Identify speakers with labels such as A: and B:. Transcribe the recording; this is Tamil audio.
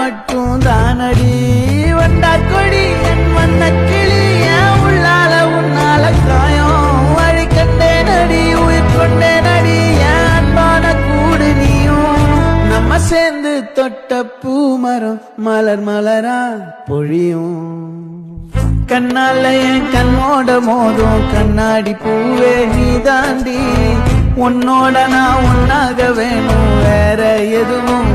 A: மட்டும் தானடி வண்டா கொடி என் வண்ண கிளி என் உள்ளால உன்னால காயம் வழி கண்டே நடி உயிர் கொண்டே நடி என் அன்பான கூடு நீயும் நம்ம சேர்ந்து தொட்ட பூமரம் மலர் மலரா பொழியும் கண்ணால என் கண்ணோட மோதும் கண்ணாடி பூவே நீ தாண்டி உன்னோட நான் ஒன்னாக வேணும் வேற எதுவும்